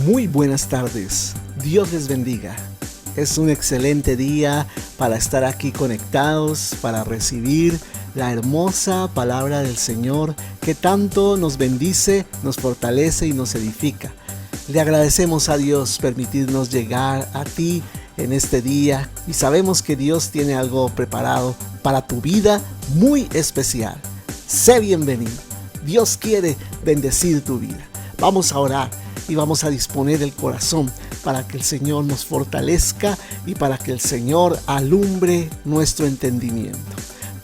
Muy buenas tardes, Dios les bendiga. Es un excelente día para estar aquí conectados, para recibir la hermosa palabra del Señor que tanto nos bendice, nos fortalece y nos edifica. Le agradecemos a Dios permitirnos llegar a ti en este día y sabemos que Dios tiene algo preparado para tu vida muy especial. Sé bienvenido. Dios quiere bendecir tu vida. Vamos a orar y vamos a disponer el corazón para que el Señor nos fortalezca y para que el Señor alumbre nuestro entendimiento.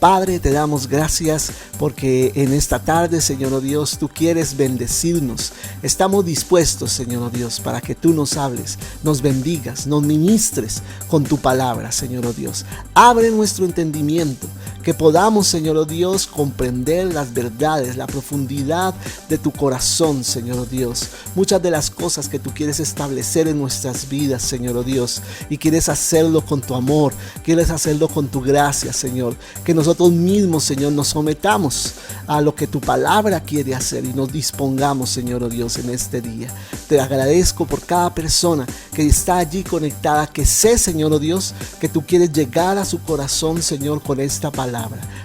Padre, te damos gracias porque en esta tarde, Señor oh Dios, tú quieres bendecirnos. Estamos dispuestos, Señor oh Dios, para que tú nos hables, nos bendigas, nos ministres con tu palabra, Señor oh Dios. Abre nuestro entendimiento, que podamos, Señor oh Dios, comprender las verdades, la profundidad de tu corazón, Señor oh Dios. Muchas de las cosas que tú quieres establecer en nuestras vidas, Señor oh Dios, y quieres hacerlo con tu amor, quieres hacerlo con tu gracia, Señor. Que nosotros mismos, Señor, nos sometamos a lo que tu palabra quiere hacer y nos dispongamos, Señor oh Dios, en este día. Te agradezco por cada persona que está allí conectada, que sé, Señor oh Dios, que tú quieres llegar a su corazón, Señor, con esta palabra.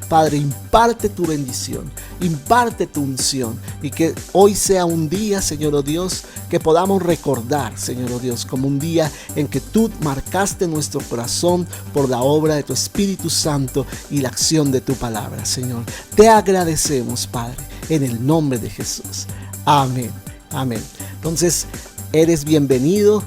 Padre, imparte tu bendición, imparte tu unción y que hoy sea un día, Señor oh Dios, que podamos recordar, Señor oh Dios, como un día en que tú marcaste nuestro corazón por la obra de tu Espíritu Santo y la acción de tu palabra, Señor. Te agradecemos, Padre, en el nombre de Jesús. Amén, amén. Entonces, eres bienvenido.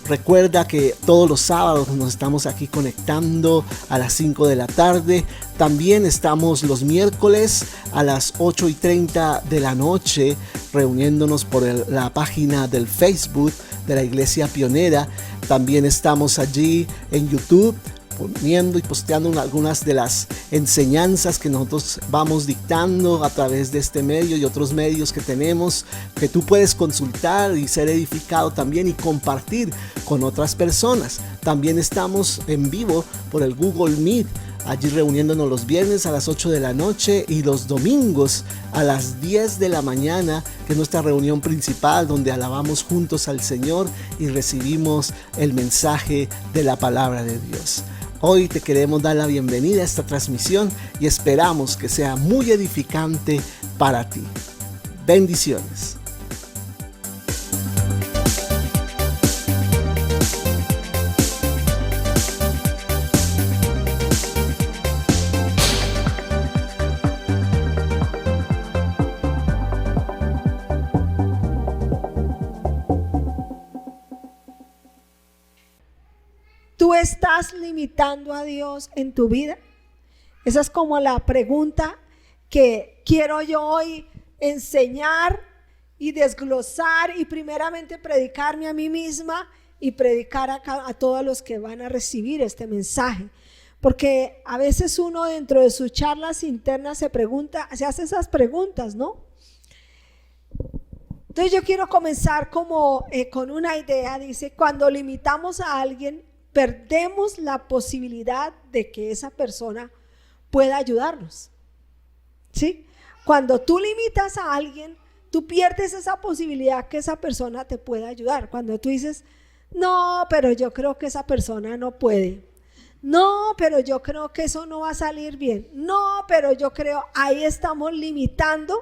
Recuerda que todos los sábados nos estamos aquí conectando a las 5 de la tarde. También estamos los miércoles a las 8:30 de la noche reuniéndonos por la página del Facebook de la Iglesia Pionera. También estamos allí en YouTube poniendo y posteando algunas de las enseñanzas que nosotros vamos dictando a través de este medio y otros medios que tenemos, que tú puedes consultar y ser edificado también y compartir con otras personas. También estamos en vivo por el Google Meet, allí reuniéndonos los viernes a las 8 de la noche y los domingos a las 10 de la mañana, que es nuestra reunión principal donde alabamos juntos al Señor y recibimos el mensaje de la palabra de Dios. Hoy te queremos dar la bienvenida a esta transmisión y esperamos que sea muy edificante para ti. Bendiciones. ¿Tú estás limitando a Dios en tu vida? Esa es como la pregunta que quiero yo hoy enseñar y desglosar y primeramente predicarme a mí misma y predicar a todos los que van a recibir este mensaje. Porque a veces uno dentro de sus charlas internas se hace esas preguntas, ¿no? Entonces yo quiero comenzar con una idea. Dice, cuando limitamos a alguien, perdemos la posibilidad de que esa persona pueda ayudarnos, ¿sí? Cuando tú limitas a alguien, tú pierdes esa posibilidad que esa persona te pueda ayudar. Cuando tú dices, no, pero yo creo que esa persona no puede. No, pero yo creo que eso no va a salir bien. No, pero yo creo, ahí estamos limitando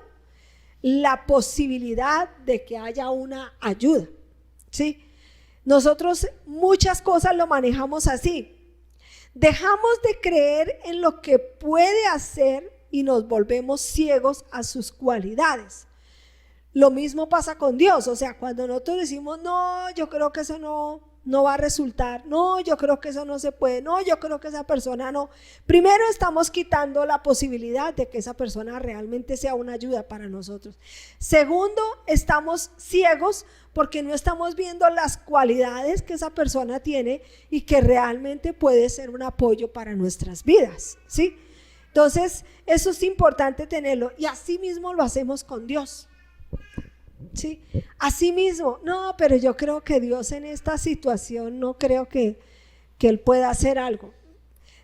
la posibilidad de que haya una ayuda, ¿sí? Nosotros muchas cosas lo manejamos así. Dejamos de creer en lo que puede hacer y nos volvemos ciegos a sus cualidades. Lo mismo pasa con Dios. O sea, cuando nosotros decimos, no, yo creo que eso no va a resultar. No, yo creo que eso no se puede. No, yo creo que esa persona no. Primero estamos quitando la posibilidad de que esa persona realmente sea una ayuda para nosotros. Segundo, estamos ciegos porque no estamos viendo las cualidades que esa persona tiene y que realmente puede ser un apoyo para nuestras vidas, ¿sí? Entonces, eso es importante tenerlo y así mismo lo hacemos con Dios, ¿sí? Así mismo, no, pero yo creo que Dios en esta situación no creo que Él pueda hacer algo.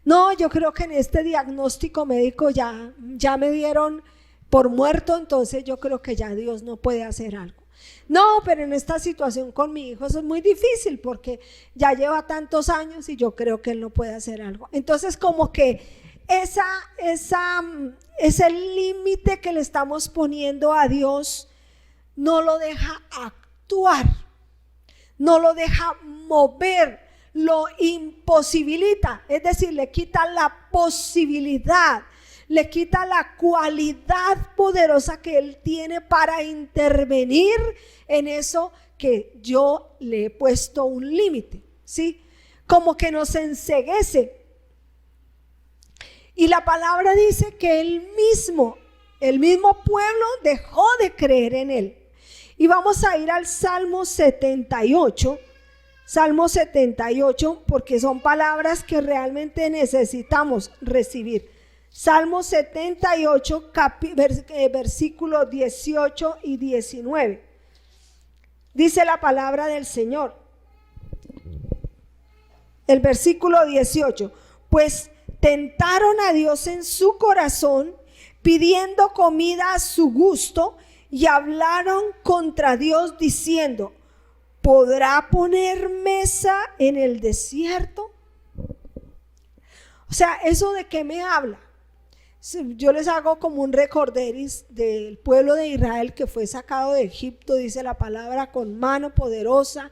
No, yo creo que en este diagnóstico médico ya me dieron por muerto, entonces yo creo que ya Dios no puede hacer algo. No, pero en esta situación con mi hijo eso es muy difícil porque ya lleva tantos años y yo creo que él no puede hacer algo. Entonces como que ese límite que le estamos poniendo a Dios no lo deja actuar, no lo deja mover, lo imposibilita, es decir, le quita la posibilidad, le quita la cualidad poderosa que Él tiene para intervenir en eso que yo le he puesto un límite, ¿sí? Como que nos enceguece. Y la palabra dice que el mismo pueblo dejó de creer en Él. Y vamos a ir al Salmo 78, porque son palabras que realmente necesitamos recibir. Salmo 78, versículos 18 y 19. Dice la palabra del Señor. El versículo 18. Pues tentaron a Dios en su corazón, pidiendo comida a su gusto, y hablaron contra Dios diciendo: ¿podrá poner mesa en el desierto? O sea, ¿eso de qué me habla? Yo les hago como un recorderis del pueblo de Israel que fue sacado de Egipto, dice la palabra, con mano poderosa.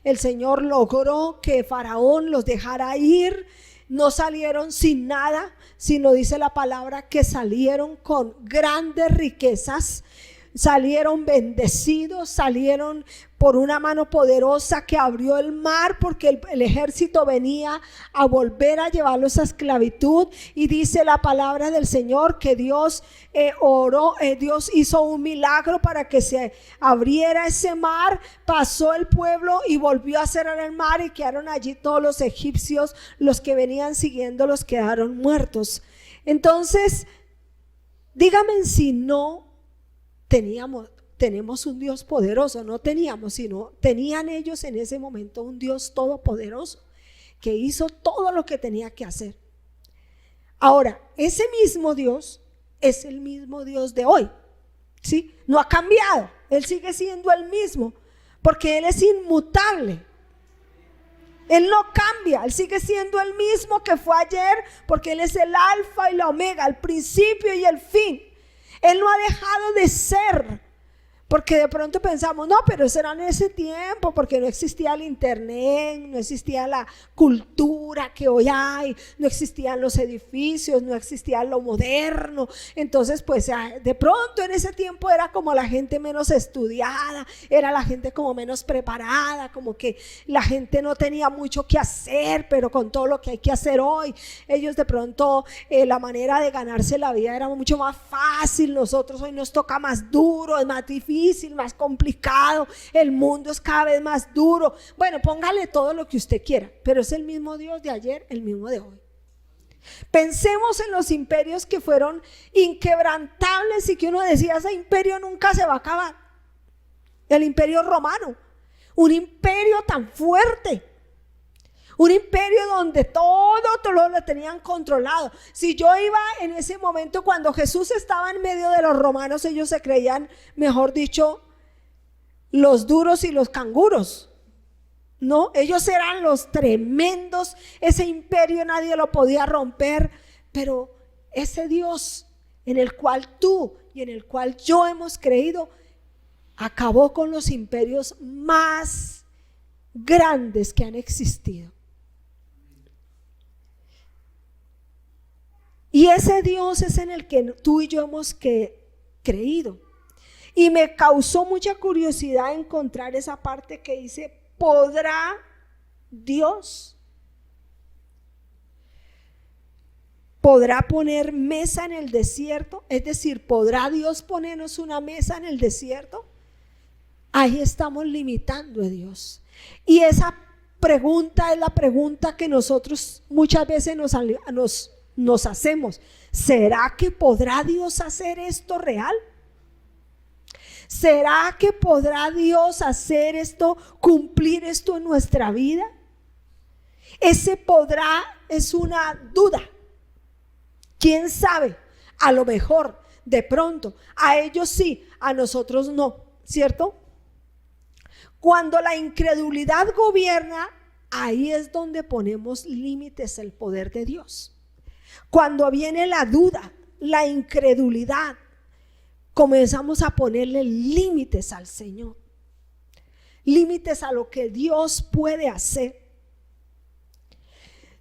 El Señor logró que Faraón los dejara ir. No salieron sin nada, sino dice la palabra que salieron con grandes riquezas, salieron bendecidos, salieron por una mano poderosa que abrió el mar, porque el ejército venía a volver a llevarlos a esclavitud. Y dice la palabra del Señor que Dios Dios hizo un milagro para que se abriera ese mar, pasó el pueblo y volvió a cerrar el mar, y quedaron allí todos los egipcios, los que venían siguiéndolos quedaron muertos. Entonces, dígame si no tenemos un Dios poderoso. No teníamos, sino tenían ellos en ese momento un Dios todopoderoso que hizo todo lo que tenía que hacer. Ahora, ese mismo Dios es el mismo Dios de hoy, ¿sí? No ha cambiado, Él sigue siendo el mismo, porque Él es inmutable. Él no cambia, Él sigue siendo el mismo que fue ayer, porque Él es el alfa y la omega, el principio y el fin. Él no ha dejado de ser, porque de pronto pensamos, no, pero eso era en ese tiempo, porque no existía el internet, no existía la cultura que hoy hay, no existían los edificios, no existía lo moderno. Entonces pues de pronto en ese tiempo era como la gente menos estudiada, era la gente como menos preparada, como que la gente no tenía mucho que hacer, pero con todo lo que hay que hacer hoy, ellos de pronto la manera de ganarse la vida era mucho más fácil. Nosotros hoy nos toca más duro, es más difícil, más complicado, el mundo es cada vez más duro. Bueno, póngale todo lo que usted quiera, pero es el mismo Dios de ayer, el mismo de hoy. Pensemos en los imperios que fueron inquebrantables y que uno decía, ese imperio nunca se va a acabar. El imperio romano, un imperio tan fuerte, un imperio donde todo lo tenían controlado. Si yo iba en ese momento, cuando Jesús estaba en medio de los romanos, ellos se creían, mejor dicho, los duros y los canguros. No, ellos eran los tremendos. Ese imperio nadie lo podía romper. Pero ese Dios en el cual tú y en el cual yo hemos creído, acabó con los imperios más grandes que han existido. Y ese Dios es en el que tú y yo hemos creído. Y me causó mucha curiosidad encontrar esa parte que dice: ¿podrá Dios? ¿Podrá poner mesa en el desierto? Es decir, ¿podrá Dios ponernos una mesa en el desierto? Ahí estamos limitando a Dios. Y esa pregunta es la pregunta que nosotros muchas veces nos hacemos. ¿Será que podrá Dios hacer esto real? ¿Será que podrá Dios hacer esto, cumplir esto en nuestra vida? Ese podrá es una duda. ¿Quién sabe? A lo mejor, de pronto, a ellos sí, a nosotros no, ¿cierto? Cuando la incredulidad gobierna, ahí es donde ponemos límites al poder de Dios. Cuando viene la duda, la incredulidad, comenzamos a ponerle límites al Señor, límites a lo que Dios puede hacer.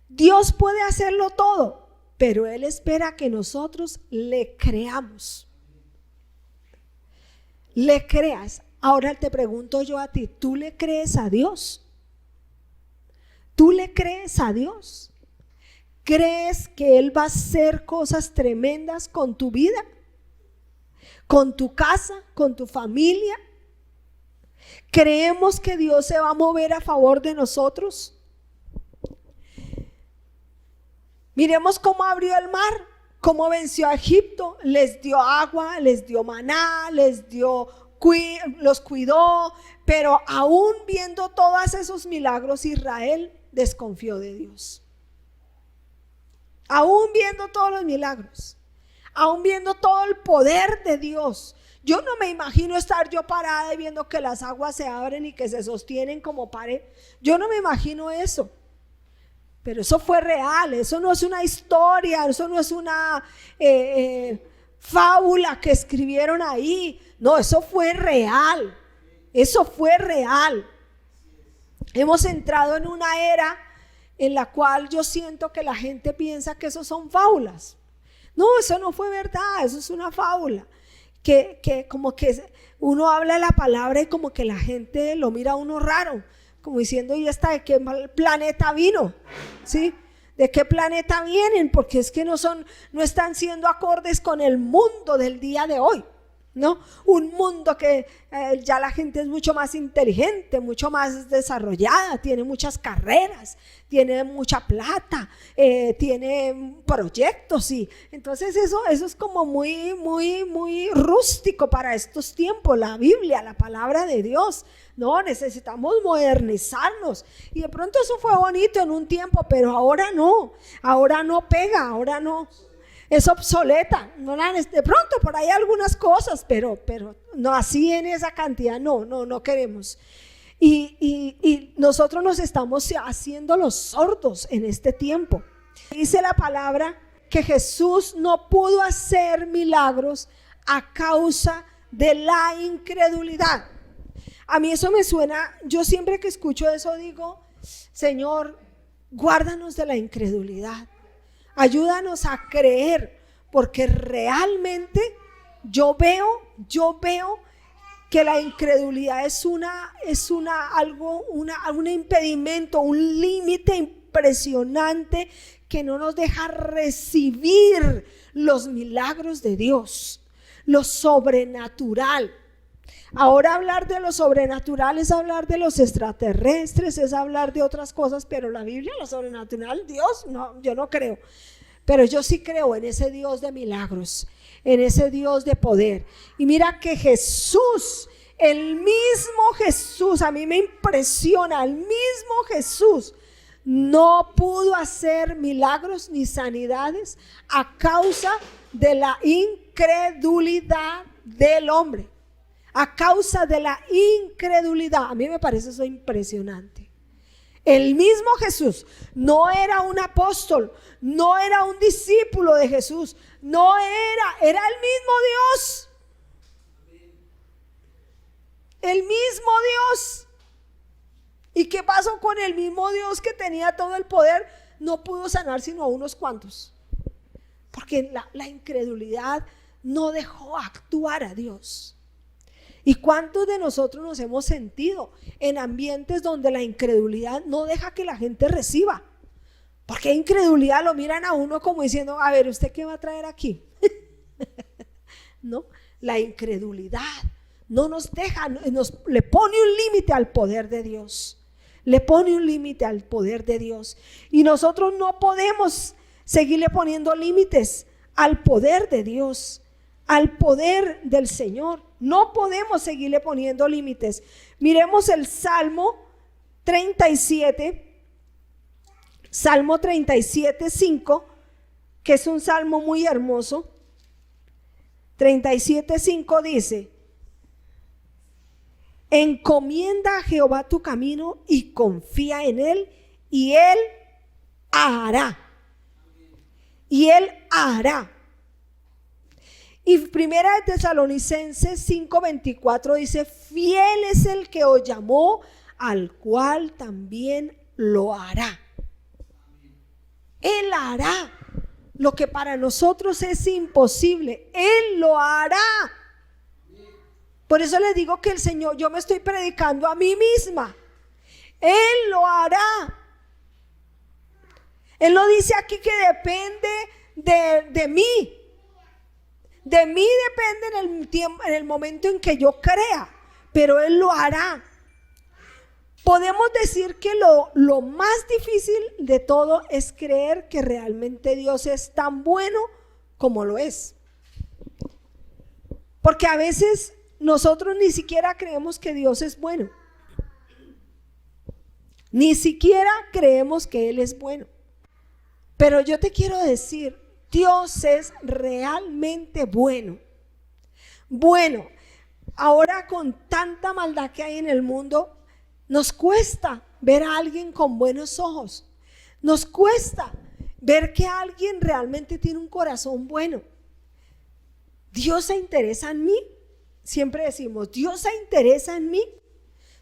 Dios puede hacerlo todo, pero Él espera que nosotros le creamos. Le creas. Ahora te pregunto yo a ti, ¿tú le crees a Dios? ¿Tú le crees a Dios? ¿Crees que Él va a hacer cosas tremendas con tu vida? ¿Con tu casa? ¿Con tu familia? ¿Creemos que Dios se va a mover a favor de nosotros? Miremos cómo abrió el mar, cómo venció a Egipto, les dio agua, les dio maná, los cuidó, pero aún viendo todos esos milagros, Israel desconfió de Dios. Aún viendo todos los milagros, aún viendo todo el poder de Dios. Yo no me imagino estar yo parada y viendo que las aguas se abren y que se sostienen como pared. Yo no me imagino eso. Pero eso fue real, eso no es una historia, eso no es una fábula que escribieron ahí. No, eso fue real, eso fue real. Hemos entrado en una era en la cual yo siento que la gente piensa que eso son fábulas. No, eso no fue verdad, eso es una fábula. Que como que uno habla la palabra y como que la gente lo mira a uno raro, como diciendo, ¿y esta de qué planeta vino? ¿Sí? ¿De qué planeta vienen? Porque es que no están siendo acordes con el mundo del día de hoy, ¿no? Un mundo que ya la gente es mucho más inteligente, mucho más desarrollada, tiene muchas carreras, tiene mucha plata, tiene proyectos, y entonces eso es como muy rústico para estos tiempos. La Biblia, la palabra de Dios, no, necesitamos modernizarnos, y de pronto eso fue bonito en un tiempo, pero ahora no pega, ahora no. Es obsoleta, de pronto por ahí algunas cosas, pero no así en esa cantidad, no queremos. Y nosotros nos estamos haciendo los sordos en este tiempo. Dice la palabra que Jesús no pudo hacer milagros a causa de la incredulidad. A mí eso me suena, yo siempre que escucho eso digo, Señor, guárdanos de la incredulidad. Ayúdanos a creer, porque realmente yo veo que la incredulidad es un impedimento, un límite impresionante que no nos deja recibir los milagros de Dios, lo sobrenatural. Ahora hablar de lo sobrenatural es hablar de los extraterrestres, es hablar de otras cosas, pero la Biblia, lo sobrenatural, Dios, no, yo no creo. Pero yo sí creo en ese Dios de milagros, en ese Dios de poder. Y mira que Jesús, el mismo Jesús, a mí me impresiona, el mismo Jesús no pudo hacer milagros ni sanidades a causa de la incredulidad del hombre. A causa de la incredulidad. A mí me parece eso impresionante. El mismo Jesús no era un apóstol, no era un discípulo de Jesús, era el mismo Dios. El mismo Dios. ¿Y qué pasó con el mismo Dios que tenía todo el poder? No pudo sanar sino a unos cuantos. Porque la incredulidad no dejó actuar a Dios. ¿Y cuántos de nosotros nos hemos sentido en ambientes donde la incredulidad no deja que la gente reciba? Porque incredulidad lo miran a uno como diciendo, a ver, ¿usted qué va a traer aquí? No, la incredulidad no nos deja, le pone un límite al poder de Dios. Le pone un límite al poder de Dios. Y nosotros no podemos seguirle poniendo límites al poder de Dios, al poder del Señor. No podemos seguirle poniendo límites. Miremos el Salmo 37, Salmo 37, 5, que es un salmo muy hermoso. 37, 5 dice: Encomienda a Jehová tu camino y confía en Él, y Él hará. Y Él hará. Y Primera de Tesalonicenses 5:24 dice: fiel es el que os llamó, al cual también lo hará. Él hará lo que para nosotros es imposible. Él lo hará. Por eso les digo que el Señor, yo me estoy predicando a mí misma. Él lo hará. Él lo dice aquí que depende de mí. De mí depende en el momento en que yo crea, pero Él lo hará. Podemos decir que lo más difícil de todo es creer que realmente Dios es tan bueno como lo es. Porque a veces nosotros ni siquiera creemos que Dios es bueno. Ni siquiera creemos que Él es bueno. Pero yo te quiero decir, Dios es realmente bueno. Bueno, ahora con tanta maldad que hay en el mundo, nos cuesta ver a alguien con buenos ojos. Nos cuesta ver que alguien realmente tiene un corazón bueno. ¿Dios se interesa en mí? Siempre decimos, ¿Dios se interesa en mí?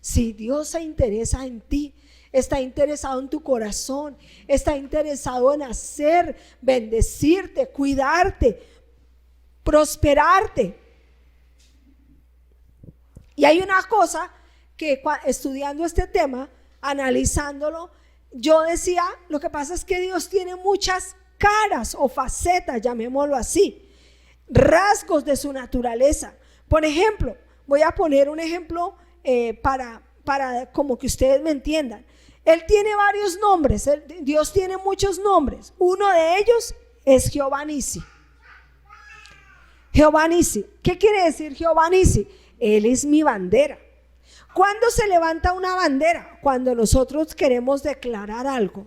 Sí, Dios se interesa en ti. Está interesado en tu corazón, está interesado en hacer, bendecirte, cuidarte, prosperarte. Y hay una cosa que estudiando este tema, analizándolo, yo decía, lo que pasa es que Dios tiene muchas caras o facetas, llamémoslo así, rasgos de su naturaleza. Por ejemplo, voy a poner un ejemplo para como que ustedes me entiendan. Él tiene varios nombres, Dios tiene muchos nombres. Uno de ellos es Jehová Nisi. Jehová Nisi, ¿qué quiere decir Jehová Nisi? Él es mi bandera. ¿Cuándo se levanta una bandera? Cuando nosotros queremos declarar algo.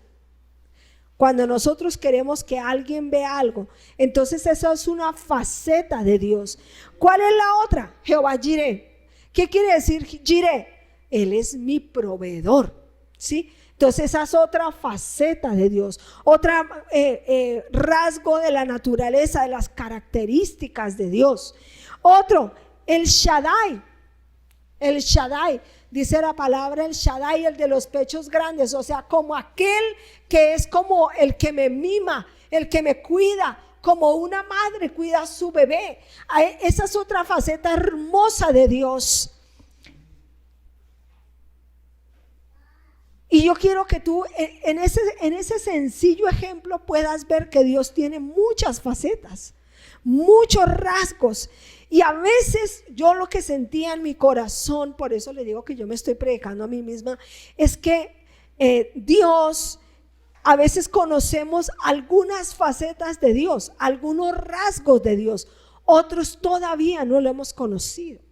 Cuando nosotros queremos que alguien vea algo. Entonces eso es una faceta de Dios. ¿Cuál es la otra? Jehová Jireh. ¿Qué quiere decir Jireh? Él es mi proveedor. ¿Sí? Entonces esa es otra faceta de Dios, otra rasgo de la naturaleza, de las características de Dios. Otro, el Shaddai. El Shaddai, dice la palabra el Shaddai, el de los pechos grandes, o sea, como aquel que es como el que me mima, el que me cuida, como una madre cuida a su bebé. Esa es otra faceta hermosa de Dios. Y yo quiero que tú en ese sencillo ejemplo puedas ver que Dios tiene muchas facetas, muchos rasgos. Y a veces yo lo que sentía en mi corazón, por eso le digo que yo me estoy predicando a mí misma, es que Dios, a veces conocemos algunas facetas de Dios, algunos rasgos de Dios, otros todavía no lo hemos conocido.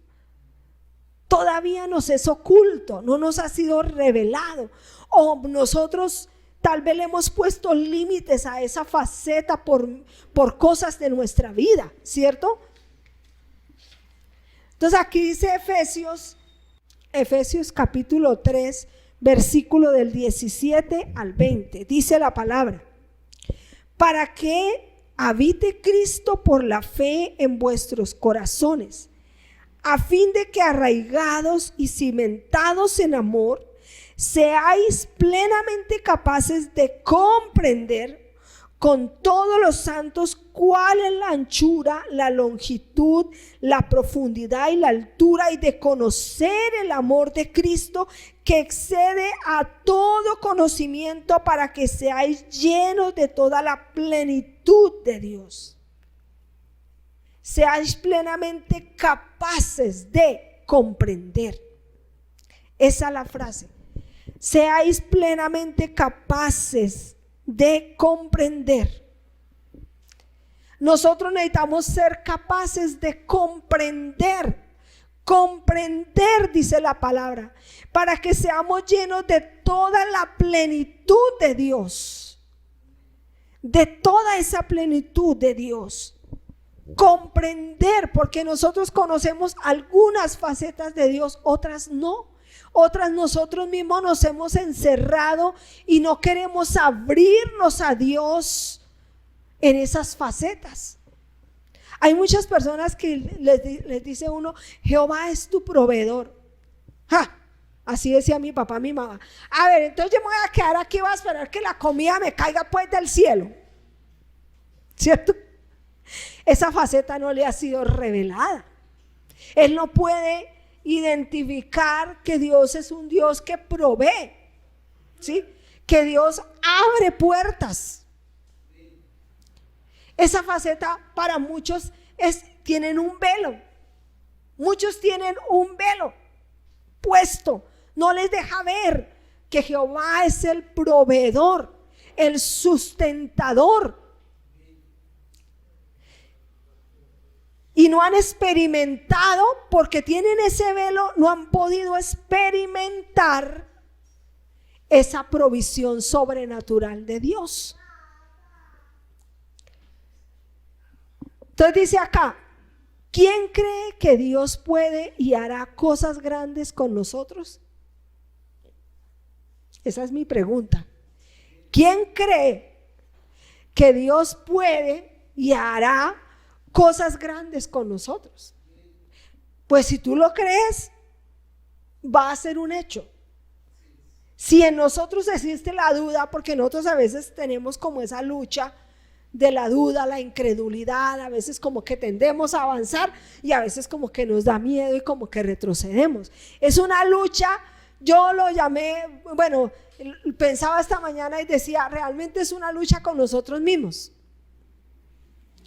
Todavía nos es oculto, no nos ha sido revelado, o nosotros tal vez le hemos puesto límites a esa faceta por cosas de nuestra vida, ¿cierto? Entonces aquí dice Efesios capítulo 3, versículo del 17 al 20, dice la palabra: para que habite Cristo por la fe en vuestros corazones, a fin de que arraigados y cimentados en amor, seáis plenamente capaces de comprender con todos los santos cuál es la anchura, la longitud, la profundidad y la altura, y de conocer el amor de Cristo que excede a todo conocimiento, para que seáis llenos de toda la plenitud de Dios. Seáis plenamente capaces de comprender. Esa es la frase. Seáis plenamente capaces de comprender. Nosotros necesitamos ser capaces de comprender. Comprender, dice la palabra, para que seamos llenos de toda la plenitud de Dios. De toda esa plenitud de Dios. comprender, porque nosotros conocemos algunas facetas de Dios, otras no. Otras nosotros mismos nos hemos encerrado y no queremos abrirnos a Dios en esas facetas. Hay muchas personas que les dice uno, Jehová es tu proveedor. ¡Ja! Así decía mi papá, mi mamá. A ver, entonces yo me voy a quedar aquí, voy a esperar que la comida me caiga pues del cielo, ¿cierto? Esa faceta no le ha sido revelada. Él no puede identificar que Dios es un Dios que provee, ¿sí? Que Dios abre puertas. Esa faceta para muchos tienen un velo. Muchos tienen un velo puesto. No les deja ver que Jehová es el proveedor, el sustentador. Y no han experimentado, porque tienen ese velo, no han podido experimentar esa provisión sobrenatural de Dios. Entonces dice acá, ¿quién cree que Dios puede y hará cosas grandes con nosotros? Esa es mi pregunta. ¿Quién cree que Dios puede y hará cosas grandes con nosotros? Pues si tú lo crees, va a ser un hecho. Si en nosotros existe la duda, porque nosotros a veces tenemos como esa lucha de la duda, la incredulidad, a veces como que tendemos a avanzar y a veces como que nos da miedo y como que retrocedemos. Es una lucha, yo lo llamé, bueno, pensaba esta mañana y decía, realmente es una lucha con nosotros mismos.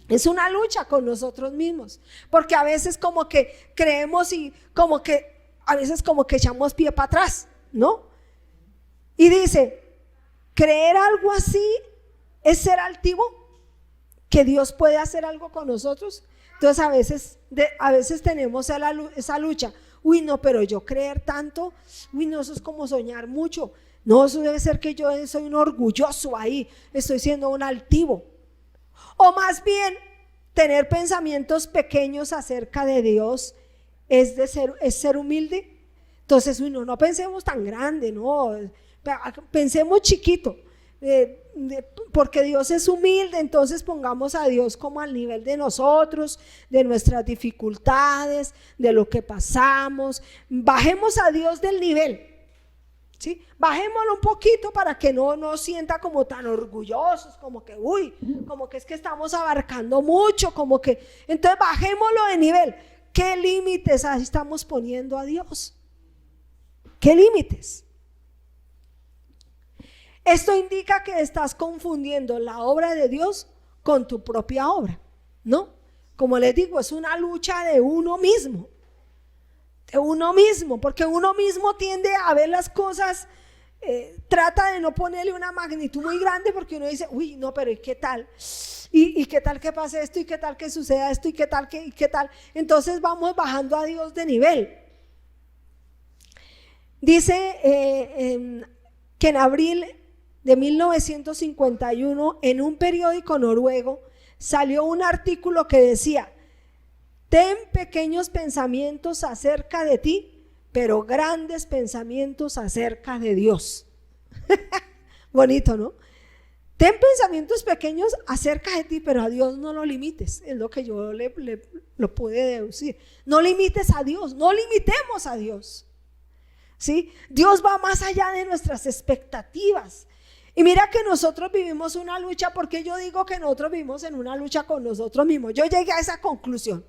Es una lucha con nosotros mismos, porque a veces como que creemos y como que a veces como que echamos pie para atrás, ¿no? Y dice, creer algo así es ser altivo, que Dios puede hacer algo con nosotros. Entonces a veces tenemos esa lucha, uy no, pero yo creer tanto, uy no, eso es como soñar mucho, no, eso debe ser que yo soy un orgulloso ahí, estoy siendo un altivo. O más bien, tener pensamientos pequeños acerca de Dios es ser humilde. Entonces, no pensemos tan grande, no, pensemos chiquito, porque Dios es humilde, entonces pongamos a Dios como al nivel de nosotros, de nuestras dificultades, de lo que pasamos, bajemos a Dios del nivel. ¿Sí? Bajémoslo un poquito para que no nos sienta como tan orgullosos, como que como que es que estamos abarcando mucho, como que, entonces bajémoslo de nivel. ¿Qué límites estamos poniendo a Dios? ¿Qué límites? Esto indica que estás confundiendo la obra de Dios con tu propia obra, ¿no? Como les digo, es una lucha de uno mismo. De uno mismo, porque uno mismo tiende a ver las cosas, trata de no ponerle una magnitud muy grande, porque uno dice, uy, no, pero ¿y qué tal? ¿Y qué tal que pase esto? ¿Y qué tal que suceda esto? ¿Y qué tal y qué tal? Entonces vamos bajando a Dios de nivel. Dice que en abril de 1951, en un periódico noruego, salió un artículo que decía: ten pequeños pensamientos acerca de ti, pero grandes pensamientos acerca de Dios. Bonito, ¿no? Ten pensamientos pequeños acerca de ti, pero a Dios no lo limites. Es lo que yo lo pude deducir. No limites a Dios, no limitemos a Dios. ¿Sí? Dios va más allá de nuestras expectativas. Y mira que nosotros vivimos una lucha, porque yo digo que nosotros vivimos en una lucha con nosotros mismos. Yo llegué a esa conclusión.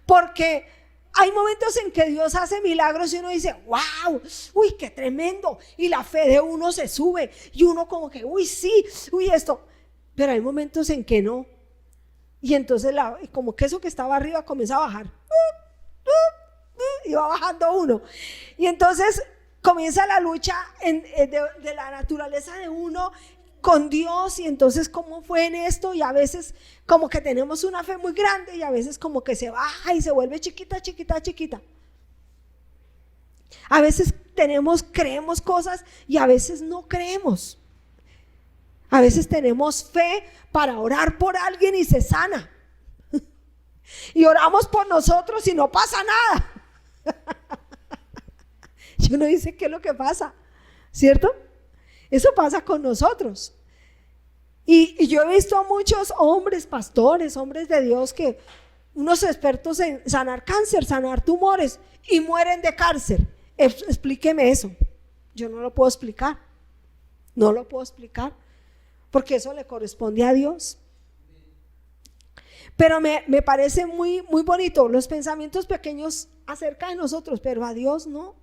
Porque hay momentos en que Dios hace milagros y uno dice, wow, uy, qué tremendo, y la fe de uno se sube y uno como que, uy, sí, uy, esto, pero hay momentos en que no, y entonces como que eso que estaba arriba comienza a bajar y va bajando uno, y entonces comienza la lucha de la naturaleza de uno con Dios. Y entonces cómo fue en esto, y a veces como que tenemos una fe muy grande y a veces como que se baja y se vuelve chiquita, chiquita, chiquita. A veces creemos cosas y a veces no creemos. A veces tenemos fe para orar por alguien y se sana, Y oramos por nosotros y no pasa nada. Y uno dice, ¿qué es lo que pasa? ¿Cierto? Eso pasa con nosotros. Y yo he visto a muchos hombres, pastores, hombres de Dios, que unos expertos en sanar cáncer, sanar tumores, y mueren de cáncer. Explíqueme eso. Yo no lo puedo explicar. No lo puedo explicar, porque eso le corresponde a Dios. Pero me parece muy, muy bonito los pensamientos pequeños acerca de nosotros, pero a Dios no.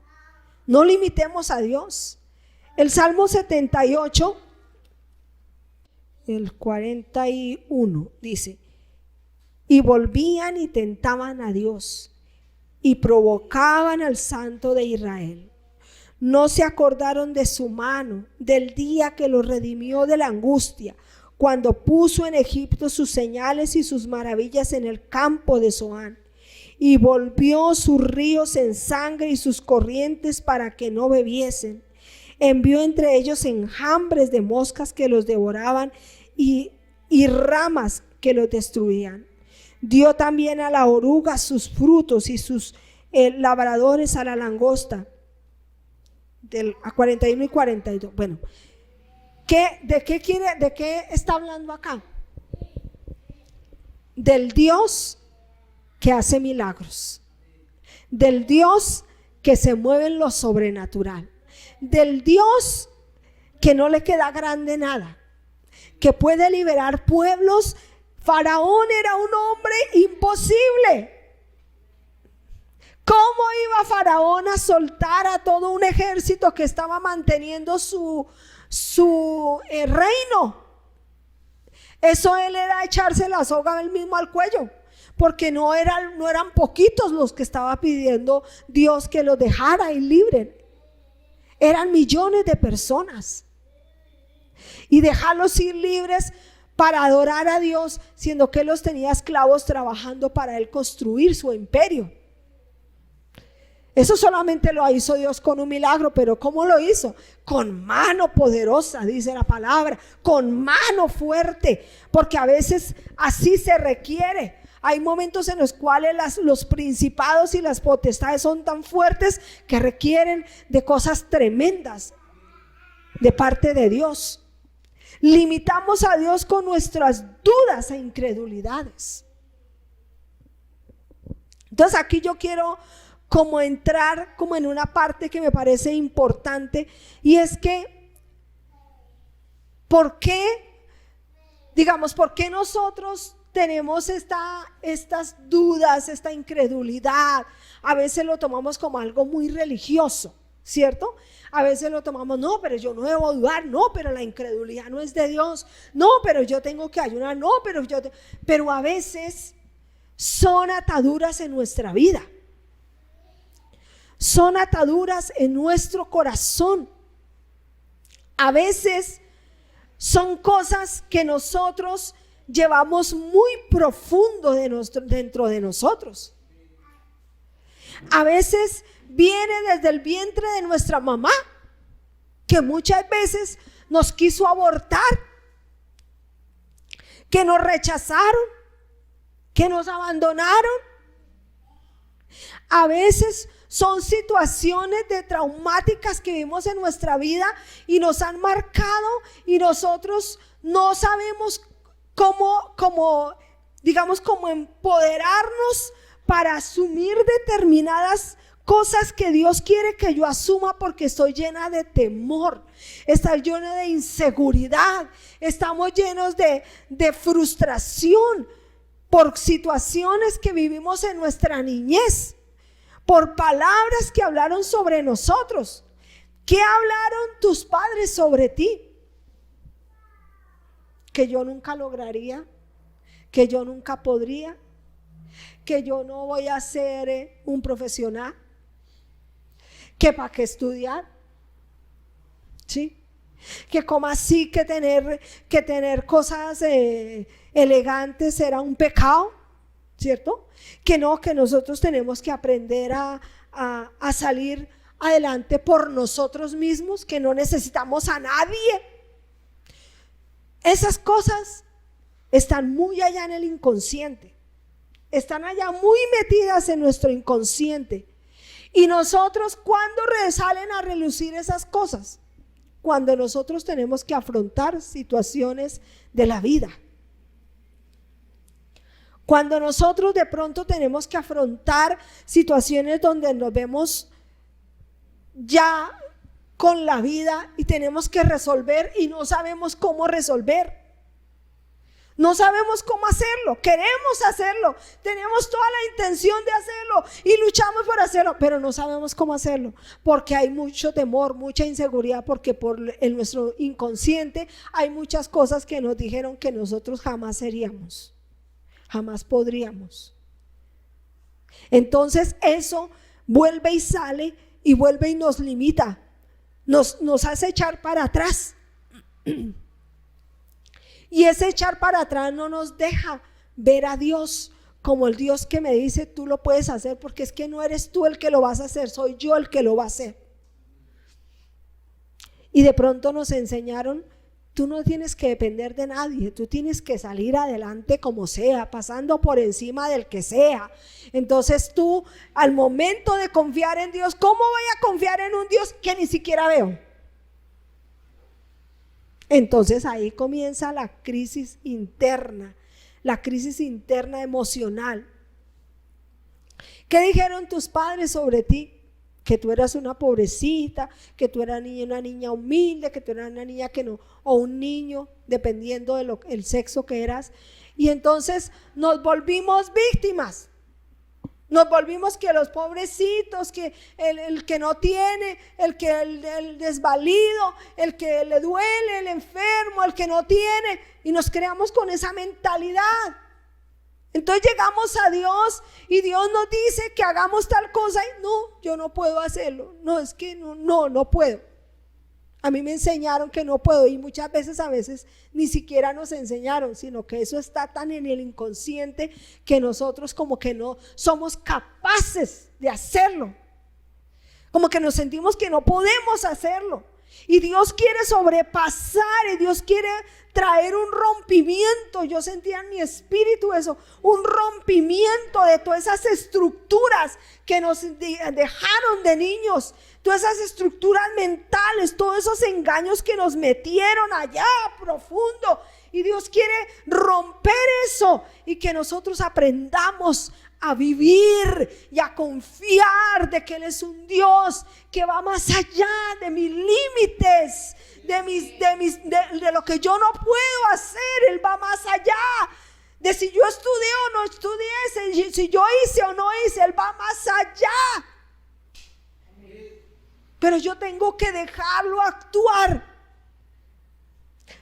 No limitemos a Dios. El Salmo 78, el 41 dice: y volvían y tentaban a Dios y provocaban al Santo de Israel. No se acordaron de su mano, del día que los redimió de la angustia, cuando puso en Egipto sus señales y sus maravillas en el campo de Zoán, y volvió sus ríos en sangre y sus corrientes para que no bebiesen. Envió entre ellos enjambres de moscas que los devoraban y ramas que los destruían. Dio también a la oruga sus frutos y sus labradores a la langosta. A 41 y 42. Bueno, ¿de qué está hablando acá? Del Dios que hace milagros, del Dios que se mueve en lo sobrenatural, del Dios que no le queda grande nada, que puede liberar pueblos. Faraón era un hombre imposible. ¿Cómo iba Faraón a soltar a todo un ejército que estaba manteniendo su reino? Eso él era echarse la soga él mismo al cuello, porque no eran poquitos los que estaba pidiendo Dios que los dejara ir libres. Eran millones de personas. Y dejarlos ir libres para adorar a Dios, siendo que él los tenía esclavos trabajando para él construir su imperio. Eso solamente lo hizo Dios con un milagro, pero ¿cómo lo hizo? Con mano poderosa, dice la palabra, con mano fuerte, porque a veces así se requiere. Hay momentos en los cuales los principados y las potestades son tan fuertes que requieren de cosas tremendas de parte de Dios. Limitamos a Dios con nuestras dudas e incredulidades. Entonces aquí yo quiero como entrar como en una parte que me parece importante, y es que ¿por qué nosotros tenemos estas dudas, esta incredulidad? A veces lo tomamos como algo muy religioso, ¿cierto? A veces lo tomamos, no, pero yo no debo dudar, no, pero la incredulidad no es de Dios, no, pero yo tengo que ayunar, no, pero a veces son ataduras en nuestra vida. Son ataduras en nuestro corazón. A veces son cosas que nosotros llevamos muy profundo dentro de nosotros. A veces viene desde el vientre de nuestra mamá, que muchas veces nos quiso abortar, que nos rechazaron, que nos abandonaron. A veces son situaciones traumáticas que vivimos en nuestra vida y nos han marcado, y nosotros no sabemos cómo empoderarnos para asumir determinadas cosas que Dios quiere que yo asuma, porque estoy llena de temor, estoy llena de inseguridad, estamos llenos de frustración por situaciones que vivimos en nuestra niñez, por palabras que hablaron sobre nosotros. ¿Qué hablaron tus padres sobre ti? Que yo nunca lograría, que yo nunca podría, que yo no voy a ser un profesional, que para qué estudiar, ¿sí? Que como así que tener cosas elegantes era un pecado, ¿cierto? Que no, que nosotros tenemos que aprender a salir adelante por nosotros mismos, que no necesitamos a nadie. Esas cosas están muy allá en el inconsciente. están allá muy metidas en nuestro inconsciente. Y nosotros, ¿cuándo salen a relucir esas cosas? Cuando nosotros tenemos que afrontar situaciones de la vida. Cuando nosotros de pronto tenemos que afrontar situaciones donde nos vemos ya con la vida y tenemos que resolver y no sabemos cómo resolver. No sabemos cómo hacerlo, queremos hacerlo, tenemos toda la intención de hacerlo y luchamos por hacerlo, pero no sabemos cómo hacerlo, porque hay mucho temor, mucha inseguridad, porque en nuestro inconsciente hay muchas cosas que nos dijeron que nosotros jamás seríamos, jamás podríamos. Entonces eso vuelve y sale y vuelve y nos limita, nos hace echar para atrás. Y ese echar para atrás no nos deja ver a Dios como el Dios que me dice: tú lo puedes hacer, porque es que no eres tú el que lo vas a hacer, soy yo el que lo va a hacer. Y de pronto nos enseñaron: tú no tienes que depender de nadie, tú tienes que salir adelante como sea, pasando por encima del que sea. Entonces tú, al momento de confiar en Dios, ¿cómo voy a confiar en un Dios que ni siquiera veo? Entonces ahí comienza la crisis interna emocional. ¿Qué dijeron tus padres sobre ti? Que tú eras una pobrecita, que tú eras una niña humilde, que tú eras una niña que no, o un niño, dependiendo del sexo que eras. Y entonces nos volvimos víctimas. Nos volvimos que los pobrecitos, que el que no tiene, el desvalido, el que le duele, el enfermo, el que no tiene, y nos creamos con esa mentalidad. Entonces llegamos a Dios y Dios nos dice que hagamos tal cosa y no, yo no puedo hacerlo. No, es que no puedo. A mí me enseñaron que no puedo, y muchas veces, a veces ni siquiera nos enseñaron, sino que eso está tan en el inconsciente que nosotros como que no somos capaces de hacerlo, como que nos sentimos que no podemos hacerlo. Y Dios quiere sobrepasar, y Dios quiere traer un rompimiento. Yo sentía en mi espíritu eso, un rompimiento de todas esas estructuras que nos dejaron de niños, todas esas estructuras mentales, todos esos engaños que nos metieron allá profundo. Y Dios quiere romper eso y que nosotros aprendamos a vivir y a confiar de que Él es un Dios que va más allá de mis límites, de lo que yo no puedo hacer. Él va más allá de si yo estudié o no estudié, si yo hice o no hice. Él va más allá. Pero yo tengo que dejarlo actuar.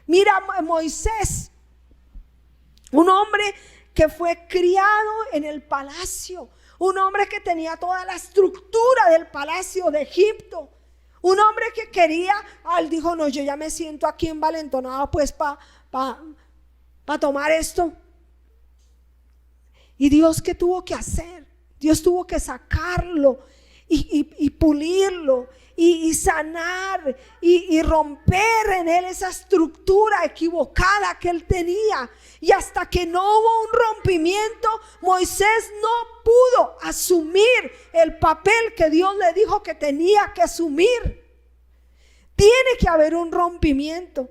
Mira a Moisés, un hombre que fue criado en el palacio, un hombre que tenía toda la estructura del palacio de Egipto, un hombre que quería, él dijo: no, yo ya me siento aquí envalentonado pues para tomar esto. Y Dios, ¿qué tuvo que hacer? Dios tuvo que sacarlo y pulirlo y sanar y romper en él esa estructura equivocada que él tenía. Y hasta que no hubo un rompimiento, Moisés no pudo asumir el papel que Dios le dijo que tenía que asumir. Tiene que haber un rompimiento.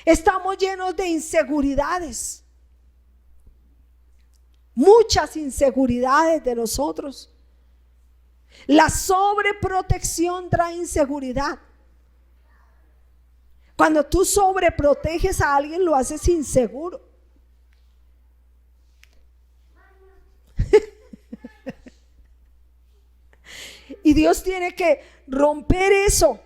Estamos llenos de inseguridades, muchas inseguridades de nosotros. La sobreprotección trae inseguridad. Cuando tú sobreproteges a alguien, lo haces inseguro. Y Dios tiene que romper eso.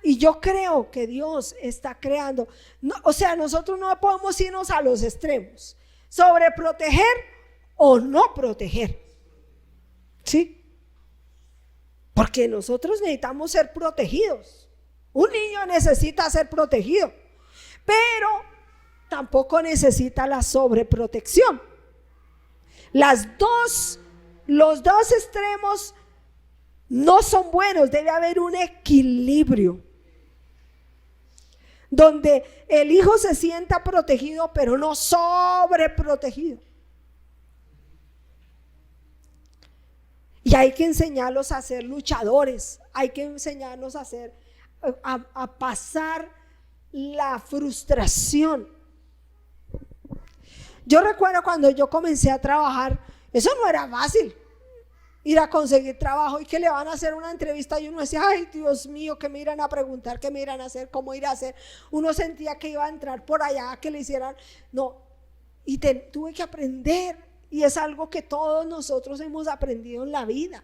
Y yo creo que Dios está creando, nosotros no podemos irnos a los extremos, sobreproteger o no proteger, ¿sí? Porque nosotros necesitamos ser protegidos. Un niño necesita ser protegido, pero tampoco necesita la sobreprotección. Los dos extremos no son buenos, debe haber un equilibrio. donde el hijo se sienta protegido, pero no sobreprotegido. Y hay que enseñarlos a ser luchadores, hay que enseñarlos a pasar la frustración. Yo recuerdo cuando yo comencé a trabajar, eso no era fácil, ir a conseguir trabajo y que le van a hacer una entrevista y uno decía, ay Dios mío, ¿qué me irán a preguntar? ¿Qué me irán a hacer? ¿Cómo ir a hacer? Uno sentía que iba a entrar por allá, que le hicieran, no, y tuve que aprender, y es algo que todos nosotros hemos aprendido en la vida,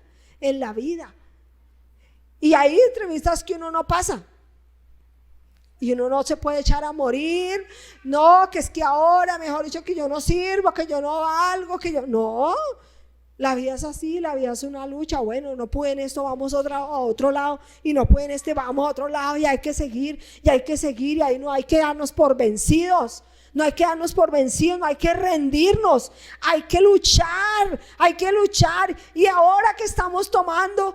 y hay entrevistas que uno no pasa, y uno no se puede echar a morir, no, que es que ahora, mejor dicho, que yo no sirvo, que yo no valgo, que yo, no. La vida es así, la vida es una lucha. Bueno, no pueden esto, vamos a otro lado, y no pueden vamos a otro lado, y hay que seguir, y ahí no hay que darnos por vencidos. No hay que darnos por vencidos, no hay que rendirnos, hay que luchar. Y ahora que estamos tomando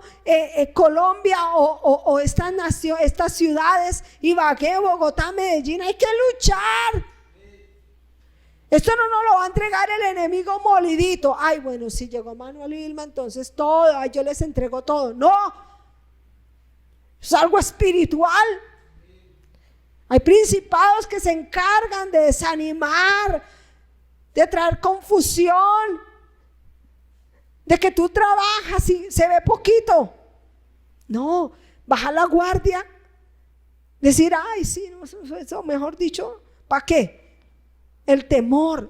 Colombia o estas ciudades, Ibagué, Bogotá, Medellín, hay que luchar. Esto no nos lo va a entregar el enemigo molidito. Ay, bueno, si llegó Manuel y Vilma, entonces todo, ay, yo les entrego todo. No, es algo espiritual. Hay principados que se encargan de desanimar, de traer confusión, de que tú trabajas y se ve poquito. No, baja la guardia, decir, ay, sí, no, eso mejor dicho, ¿para qué? El temor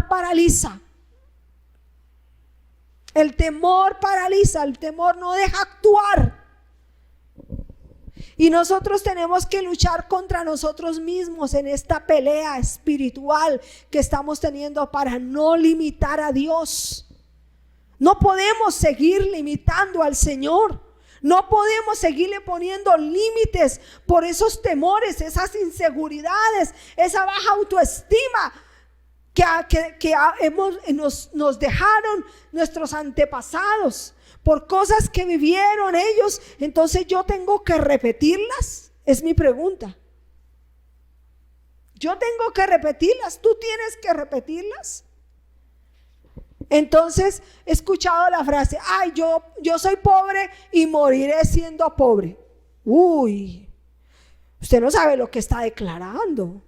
paraliza. El temor paraliza, el temor no deja actuar. Y nosotros tenemos que luchar contra nosotros mismos en esta pelea espiritual que estamos teniendo para no limitar a Dios. No podemos seguir limitando al Señor. No podemos seguirle poniendo límites por esos temores, esas inseguridades, esa baja autoestima que nos dejaron nuestros antepasados por cosas que vivieron ellos. Entonces yo tengo que repetirlas, es mi pregunta. Yo tengo que repetirlas, tú tienes que repetirlas. Entonces he escuchado la frase, ay, yo soy pobre y moriré siendo pobre. Uy, usted no sabe lo que está declarando.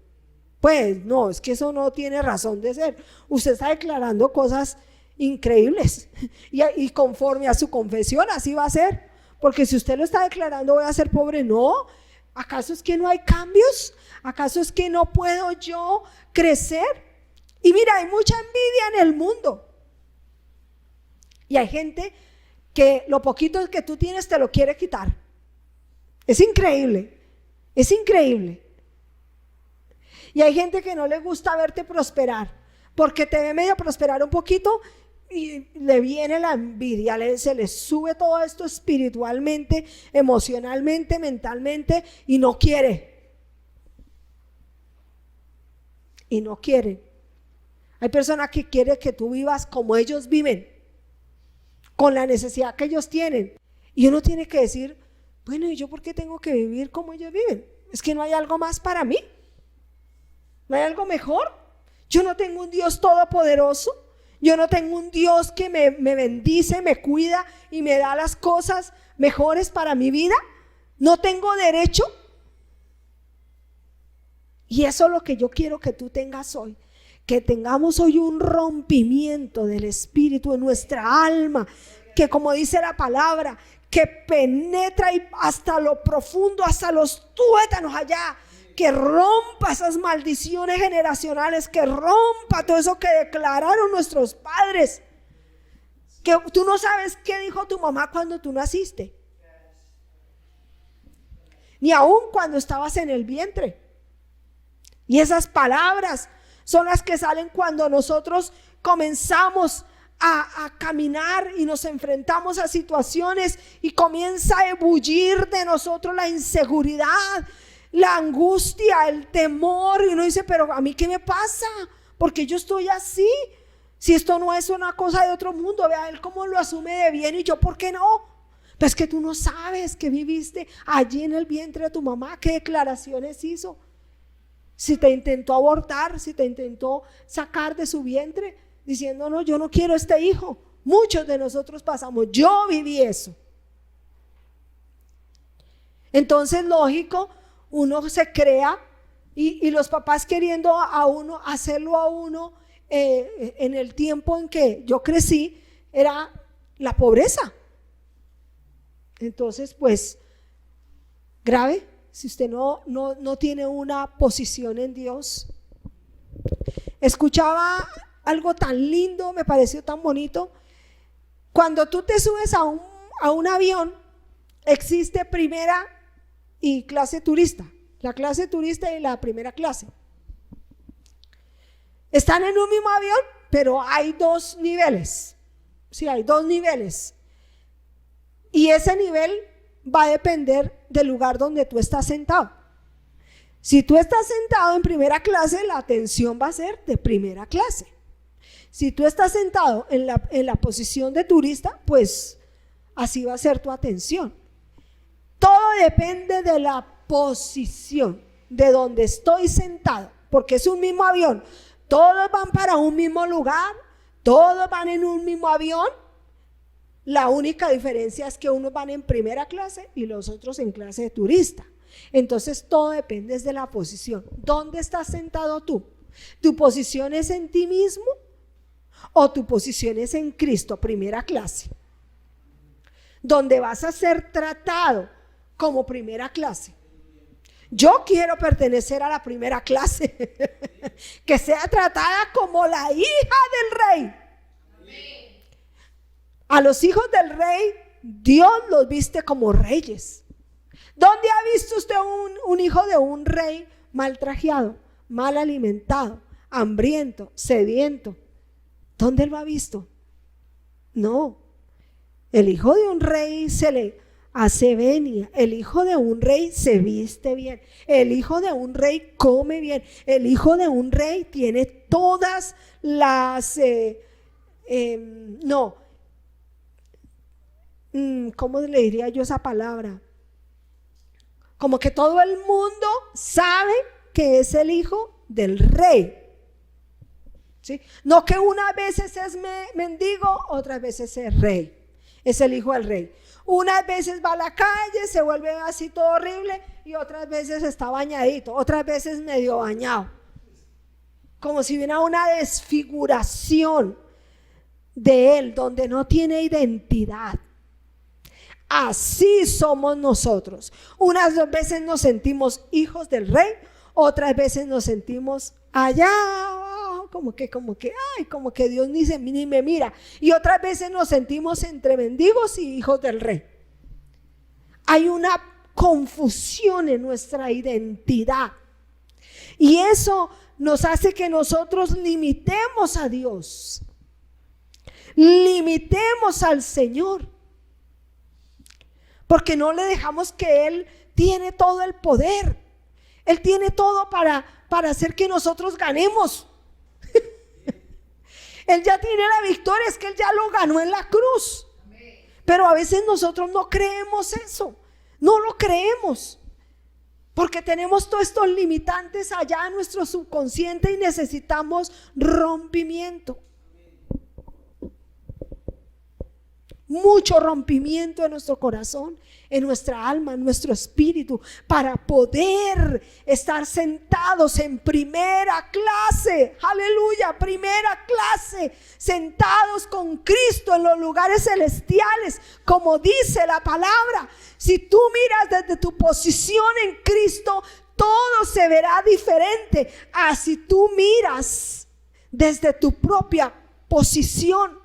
Pues no, es que eso no tiene razón de ser. Usted está declarando cosas increíbles y conforme a su confesión así va a ser, porque si usted lo está declarando voy a ser pobre, no. ¿Acaso es que no hay cambios? ¿Acaso es que no puedo yo crecer? Y mira, hay mucha envidia en el mundo. Y hay gente que lo poquito que tú tienes te lo quiere quitar. Es increíble, es increíble. Y hay gente que no le gusta verte prosperar, porque te ve medio prosperar un poquito y le viene la envidia, se le sube todo esto espiritualmente, emocionalmente, mentalmente, y no quiere. Y no quiere. Hay personas que quieren que tú vivas como ellos viven, con la necesidad que ellos tienen. Y uno tiene que decir, bueno, ¿y yo por qué tengo que vivir como ellos viven? ¿Es que no hay algo más para mí? ¿No hay algo mejor? Yo no tengo un Dios todopoderoso. Yo no tengo un Dios que me bendice, me cuida y me da las cosas mejores para mi vida. No tengo derecho. Y eso es lo que yo quiero que tú tengas hoy. Que tengamos hoy un rompimiento del espíritu en nuestra alma, que como dice la palabra, que penetra hasta lo profundo, hasta los tuétanos allá, que rompa esas maldiciones generacionales, que rompa todo eso que declararon nuestros padres, que tú no sabes qué dijo tu mamá cuando tú naciste, ni aún cuando estabas en el vientre. Y esas palabras son las que salen cuando nosotros comenzamos a caminar y nos enfrentamos a situaciones y comienza a ebullir de nosotros la inseguridad, la angustia, el temor, y uno dice, pero ¿a mí qué me pasa? ¿Por qué yo estoy así? Si esto no es una cosa de otro mundo, vea él cómo lo asume de bien y yo ¿por qué no? Pues que tú no sabes que viviste allí en el vientre de tu mamá, qué declaraciones hizo. Si te intentó abortar, si te intentó sacar de su vientre, diciendo, no, yo no quiero este hijo. Muchos de nosotros pasamos, yo viví eso. Entonces, lógico, uno se crea y los papás queriendo a uno, hacerlo a uno en el tiempo en que yo crecí, era la pobreza. Entonces, pues, grave, si usted no tiene una posición en Dios. Escuchaba algo tan lindo, me pareció tan bonito. Cuando tú te subes a un avión, existe primera y clase turista. La clase turista y la primera clase. Están en un mismo avión, pero hay dos niveles. Sí, hay dos niveles. Y ese nivel va a depender del lugar donde tú estás sentado. Si tú estás sentado en primera clase, la atención va a ser de primera clase. Si tú estás sentado en la posición de turista, pues así va a ser tu atención. Todo depende de la posición, de donde estoy sentado, porque es un mismo avión. Todos van para un mismo lugar, todos van en un mismo avión. La única diferencia es que unos van en primera clase y los otros en clase de turista. Entonces todo depende de la posición. ¿Dónde estás sentado tú? ¿Tu posición es en ti mismo o tu posición es en Cristo, primera clase? Donde vas a ser tratado como primera clase. Yo quiero pertenecer a la primera clase, que sea tratada como la hija del rey. A los hijos del rey, Dios los viste como reyes. ¿Dónde ha visto usted un hijo de un rey mal trajeado, mal alimentado, hambriento, sediento? ¿Dónde lo ha visto? No. El hijo de un rey se le hace venia. El hijo de un rey se viste bien. El hijo de un rey come bien. El hijo de un rey tiene todas las... ¿cómo le diría yo esa palabra? Como que todo el mundo sabe que es el hijo del rey. ¿Sí? No que unas veces es mendigo, otras veces es rey. Es el hijo del rey. Unas veces va a la calle, se vuelve así todo horrible, y otras veces está bañadito, otras veces medio bañado. Como si hubiera una desfiguración de él, donde no tiene identidad. Así somos nosotros. Unas veces nos sentimos hijos del rey, otras veces nos sentimos allá, como que Dios ni me mira. Y otras veces nos sentimos entre mendigos y hijos del rey. Hay una confusión en nuestra identidad. Y eso nos hace que nosotros limitemos a Dios. Limitemos al Señor. Porque no le dejamos que Él tiene todo el poder. Él tiene todo para hacer que nosotros ganemos. Él ya tiene la victoria, es que Él ya lo ganó en la cruz. Pero a veces nosotros no creemos eso. No lo creemos. Porque tenemos todos estos limitantes allá en nuestro subconsciente y necesitamos rompimiento. Mucho rompimiento en nuestro corazón, en nuestra alma, en nuestro espíritu, para poder estar sentados en primera clase. Aleluya, primera clase, sentados con Cristo en los lugares celestiales, como dice la palabra. Si tú miras desde tu posición en Cristo, todo se verá diferente a si tú miras desde tu propia posición.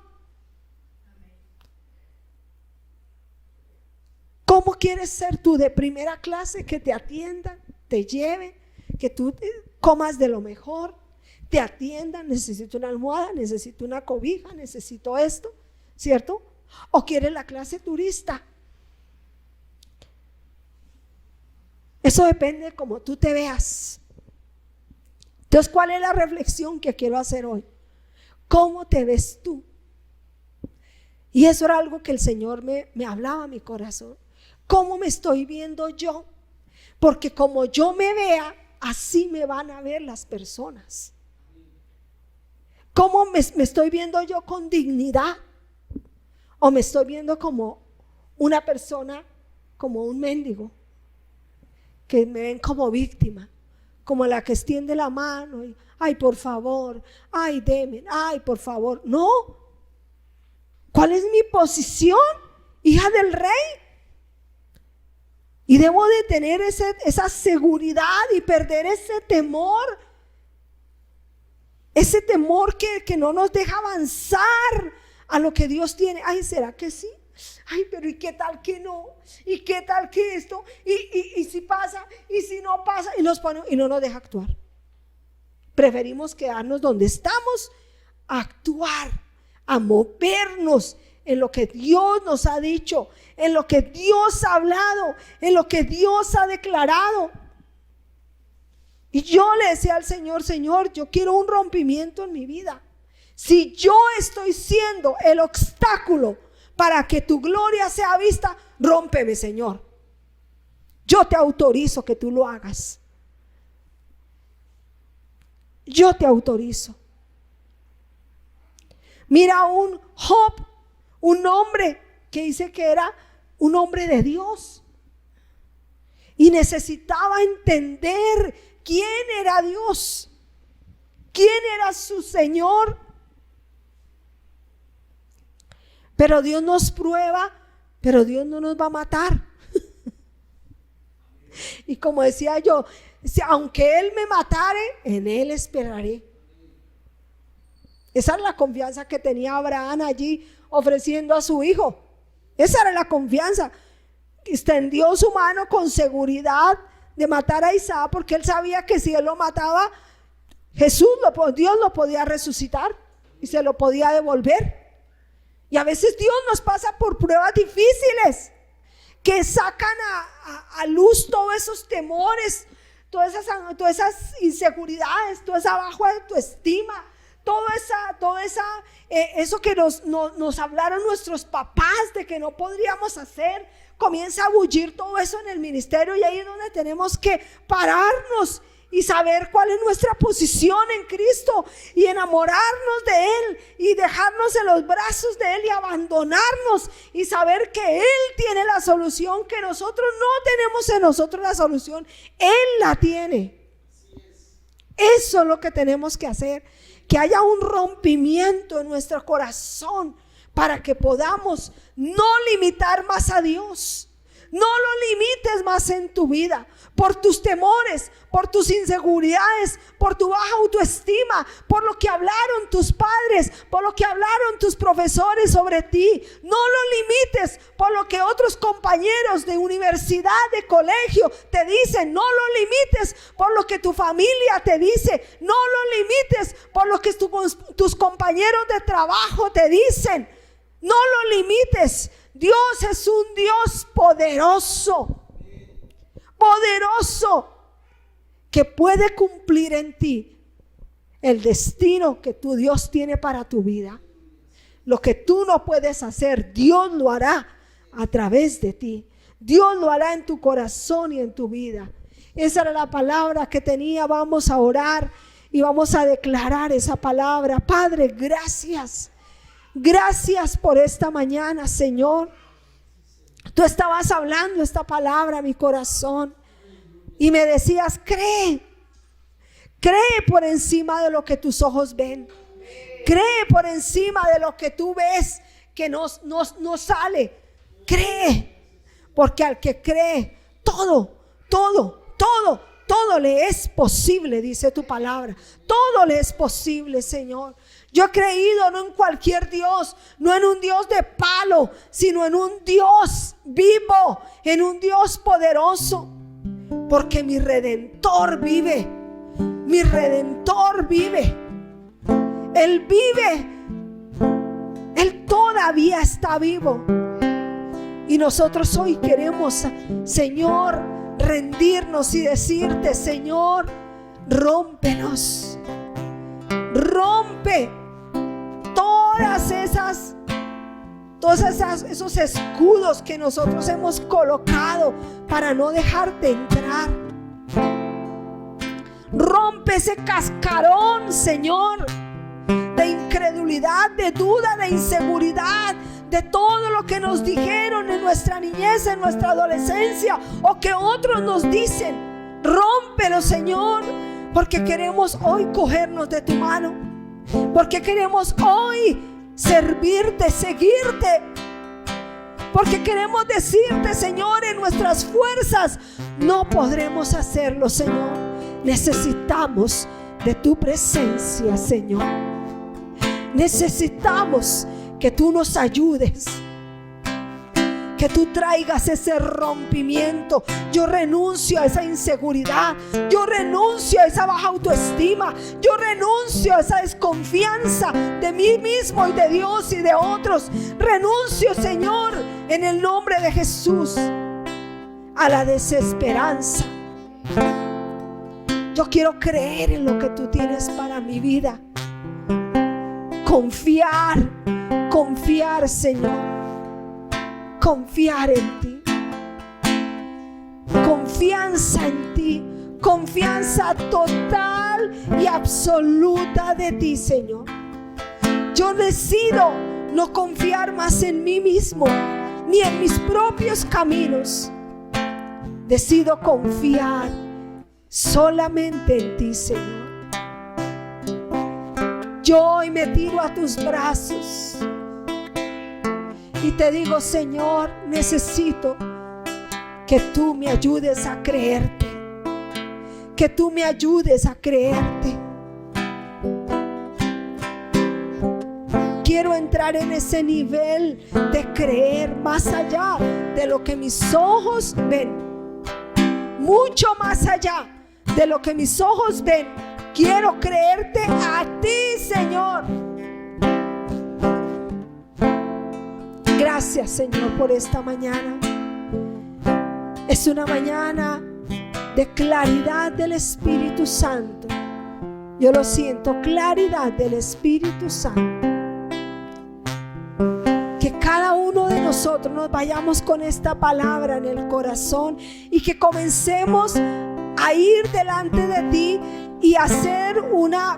¿Cómo quieres ser tú de primera clase? Que te atiendan, te lleven, que tú comas de lo mejor, te atiendan, necesito una almohada, necesito una cobija, necesito esto, ¿cierto? ¿O quieres la clase turista? Eso depende de cómo tú te veas. Entonces, ¿cuál es la reflexión que quiero hacer hoy? ¿Cómo te ves tú? Y eso era algo que el Señor me hablaba a mi corazón. ¿Cómo me estoy viendo yo? Porque como yo me vea, así me van a ver las personas. ¿Cómo me estoy viendo yo con dignidad? ¿O me estoy viendo como una persona, como un mendigo? Que me ven como víctima, como la que extiende la mano y, ay, por favor, ay, deme, ay, por favor. No. ¿Cuál es mi posición? Hija del rey. Y debo de tener esa seguridad y perder ese temor que no nos deja avanzar a lo que Dios tiene. Ay, ¿será que sí? Ay, pero ¿y qué tal que no? ¿Y qué tal que esto? ¿Y si pasa? ¿Y si no pasa? Y no nos deja actuar. Preferimos quedarnos donde estamos, a actuar, a movernos en lo que Dios nos ha dicho, en lo que Dios ha hablado, en lo que Dios ha declarado. Y yo le decía al Señor, Señor, yo quiero un rompimiento en mi vida. Si yo estoy siendo el obstáculo para que tu gloria sea vista, rómpeme, Señor. Yo te autorizo que tú lo hagas. Yo te autorizo. Mira un Job, un hombre que dice que era un hombre de Dios y necesitaba entender quién era Dios, quién era su Señor. Pero Dios nos prueba, pero Dios no nos va a matar. Y como decía yo, aunque Él me matare, en Él esperaré. Esa es la confianza que tenía Abraham allí ofreciendo a su hijo. Esa era la confianza. Extendió su mano con seguridad de matar a Isaac, porque él sabía que si él lo mataba, Dios lo podía resucitar y se lo podía devolver. Y a veces Dios nos pasa por pruebas difíciles que sacan a luz todos esos temores, todas esas inseguridades, toda esa baja autoestima, eso que nos hablaron nuestros papás de que no podríamos hacer. Comienza a bullir todo eso en el ministerio, y ahí es donde tenemos que pararnos y saber cuál es nuestra posición en Cristo y enamorarnos de Él y dejarnos en los brazos de Él y abandonarnos y saber que Él tiene la solución, que nosotros no tenemos en nosotros la solución, Él la tiene. Eso es lo que tenemos que hacer, que haya un rompimiento en nuestro corazón para que podamos no limitar más a Dios. No lo limites más en tu vida por tus temores, por tus inseguridades, por tu baja autoestima, por lo que hablaron tus padres, por lo que hablaron tus profesores sobre ti. No lo limites por lo que otros compañeros de universidad, de colegio te dicen. No lo limites por lo que tu familia te dice. No lo limites por lo que tus compañeros de trabajo te dicen. No lo limites. Dios es un Dios poderoso, que puede cumplir en ti el destino que tu Dios tiene para tu vida. Lo que tú no puedes hacer, Dios lo hará a través de ti. Dios lo hará en tu corazón y en tu vida. Esa era la palabra que tenía. Vamos a orar y vamos a declarar esa palabra. Padre, gracias. Gracias por esta mañana, Señor. Tú estabas hablando esta palabra a mi corazón y me decías: cree por encima de lo que tus ojos ven. Cree por encima de lo que tú ves que no sale. Cree, porque al que cree, todo le es posible, dice tu palabra. Todo le es posible, Señor. Yo he creído no en cualquier Dios, no en un Dios de palo, sino en un Dios vivo, en un Dios poderoso, porque mi Redentor vive. Mi Redentor vive. Él vive. Él todavía está vivo. Y nosotros hoy queremos, Señor, rendirnos y decirte: Señor, rómpenos. todos esos escudos que nosotros hemos colocado para no dejarte entrar. Rompe ese cascarón, Señor, de incredulidad, de duda, de inseguridad, de todo lo que nos dijeron en nuestra niñez, en nuestra adolescencia, o que otros nos dicen. Rómpelo, Señor, porque queremos hoy cogernos de tu mano, porque queremos hoy servirte, seguirte, porque queremos decirte, Señor, en nuestras fuerzas no podremos hacerlo, Señor. Necesitamos de tu presencia, Señor. Necesitamos que tú nos ayudes, que tú traigas ese rompimiento. Yo renuncio a esa inseguridad, yo renuncio a esa baja autoestima, yo renuncio a esa desconfianza de mí mismo y de Dios y de otros. Renuncio, Señor, en el nombre de Jesús, a la desesperanza. Yo quiero creer en lo que tú tienes para mi vida. Confiar, Señor. Confiar en ti. Confianza en ti. Confianza total y absoluta de ti, Señor. Yo decido no confiar más en mí mismo, ni en mis propios caminos. Decido confiar solamente en ti, Señor. Yo hoy me tiro a tus brazos y te digo, Señor, necesito que tú me ayudes a creerte, que tú me ayudes a creerte. Quiero entrar en ese nivel de creer más allá de lo que mis ojos ven, mucho más allá de lo que mis ojos ven. Quiero creerte a ti, Señor. Gracias, Señor, por esta mañana. Es una mañana de claridad del Espíritu Santo. Yo lo siento, claridad del Espíritu Santo. Que cada uno de nosotros nos vayamos con esta palabra en el corazón y que comencemos a ir delante de ti y hacer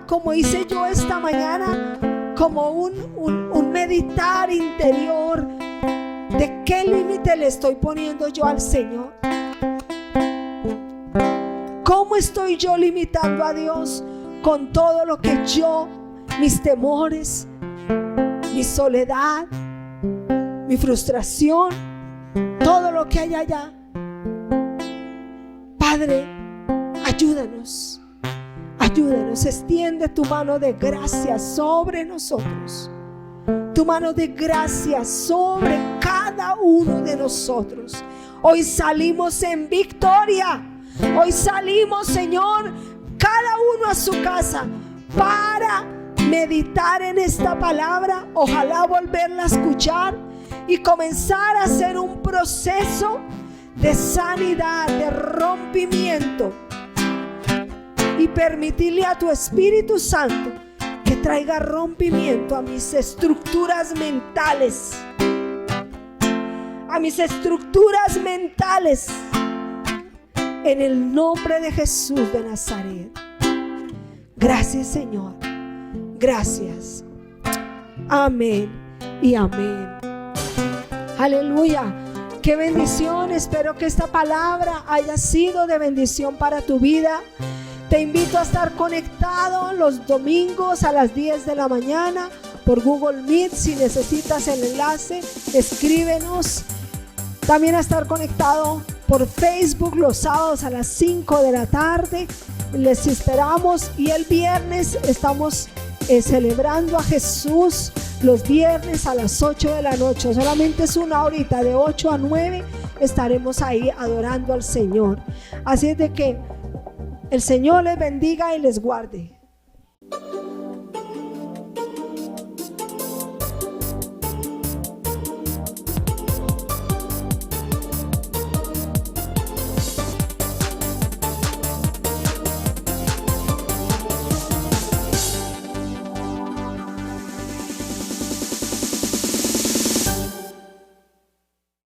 como hice yo esta mañana, como un meditar interior de qué límite le estoy poniendo yo al Señor. ¿Cómo estoy yo limitando a Dios con todo lo que mis temores, mi soledad, mi frustración, todo lo que hay allá? Padre, ayúdanos, extiende tu mano de gracia sobre nosotros, tu mano de gracia sobre cada uno de nosotros. Hoy salimos en victoria, hoy salimos, Señor, cada uno a su casa para meditar en esta palabra, ojalá volverla a escuchar y comenzar a hacer un proceso de sanidad, de rompimiento, y permitirle a tu Espíritu Santo que traiga rompimiento a mis estructuras mentales, en el nombre de Jesús de Nazaret. Gracias, Señor, gracias. Amén y amén. Aleluya. Qué bendición. Espero que esta palabra haya sido de bendición para tu vida. Te invito a estar conectado los domingos a las 10 de la mañana por Google Meet. Si necesitas el enlace, escríbenos. También a estar conectado por Facebook los sábados a las 5 de la tarde. Les esperamos. Y el viernes estamos celebrando a Jesús. Los viernes a las 8 de la noche. Solamente es una horita, de 8 a 9 estaremos ahí adorando al Señor. Así es de que el Señor les bendiga y les guarde.